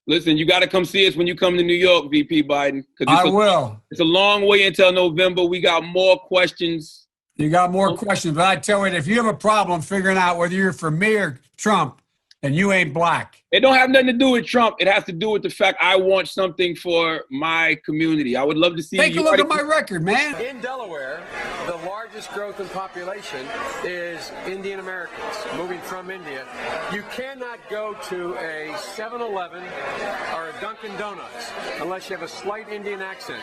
Listen, you got to come see us when you come to New York, VP Biden. I will. It's a long way until November. We got more questions. You got more questions, but I tell you, if you have a problem figuring out whether you're for me or Trump, then you ain't black. It don't have nothing to do with Trump. It has to do with the fact I want something for my community. I would love to see. Take a look at my record, man. In Delaware, the largest growth in population is Indian Americans moving from India. You cannot go to a 7-Eleven or a Dunkin' Donuts unless you have a slight Indian accent.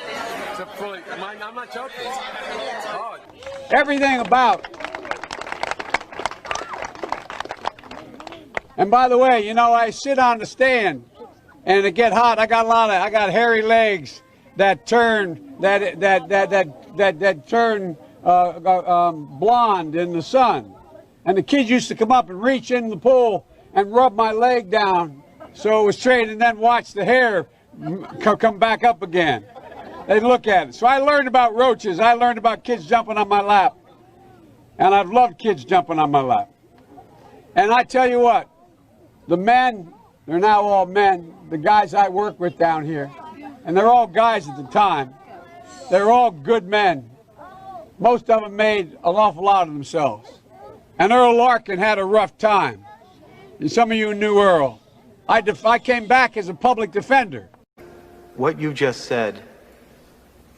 So I'm not joking. Oh. Everything about. And by the way, you know, I sit on the stand and it get hot. I got hairy legs that turn turn blonde in the sun. And the kids used to come up and reach in the pool and rub my leg down so it was straight, and then watch the hair come back up again. They'd look at it. So I learned about roaches. I learned about kids jumping on my lap. And I've loved kids jumping on my lap. And I tell you what, the men, they're now all men, the guys I work with down here, and they're all guys at the time. They're all good men. Most of them made an awful lot of themselves. And Earl Larkin had a rough time. And some of you knew Earl. I came back as a public defender. What you just said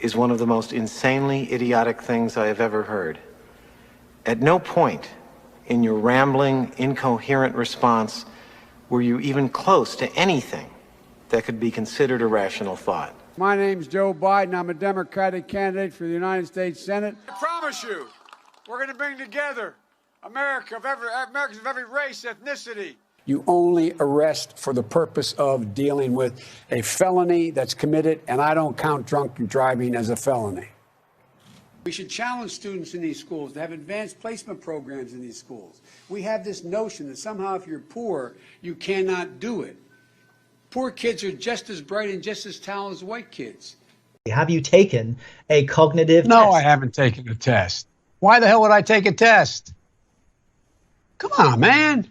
is one of the most insanely idiotic things I have ever heard. At no point in your rambling, incoherent response were you even close to anything that could be considered a rational thought. My name's Joe Biden. I'm a Democratic candidate for the United States Senate. I promise you, we're going to bring together Americans of every race, ethnicity. You only arrest for the purpose of dealing with a felony that's committed, and I don't count drunk driving as a felony. We should challenge students in these schools to have advanced placement programs in these schools. We have this notion that somehow if you're poor, you cannot do it. Poor kids are just as bright and just as talented as white kids. Have you taken a cognitive test? No, I haven't taken a test. Why the hell would I take a test? Come on, man.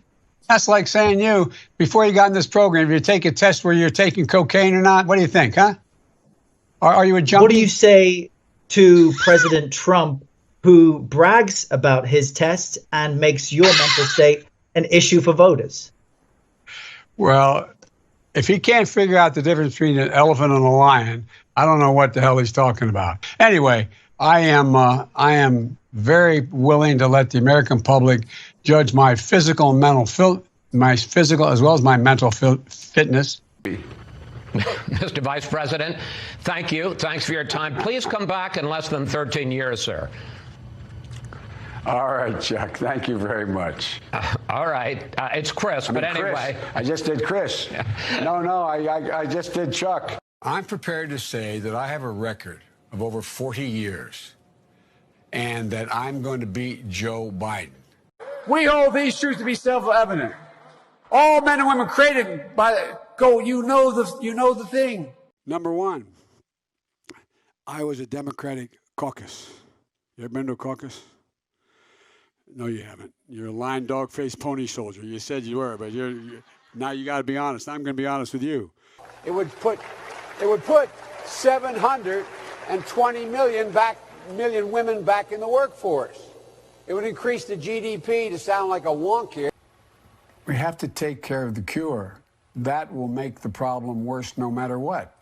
That's like saying before you got in this program, if you take a test where you're taking cocaine or not, what do you think, huh? Are you a junkie? What do you say to President Trump, who brags about his test and makes your mental state an issue for voters? Well, if he can't figure out the difference between an elephant and a lion, I don't know what the hell he's talking about. Anyway, I am very willing to let the American public judge my physical and mental my physical as well as my mental fitness. Mr. Vice President, thank you. Thanks for your time. Please come back in less than 13 years, sir. All right, Chuck. Thank you very much. All right. It's Chris, but anyway. Chris. I just did Chris. No, I just did Chuck. I'm prepared to say that I have a record of over 40 years and that I'm going to beat Joe Biden. We hold these truths to be self-evident. All men and women created by you know the thing. Number one, I was a Democratic caucus. You ever been to a caucus? No, you haven't. You're a lying dog-faced pony soldier. You said you were, but now you got to be honest. I'm going to be honest with you. It would put 720 million women back in the workforce. It would increase the GDP to sound like a wonk here. We have to take care of the cure. That will make the problem worse no matter what.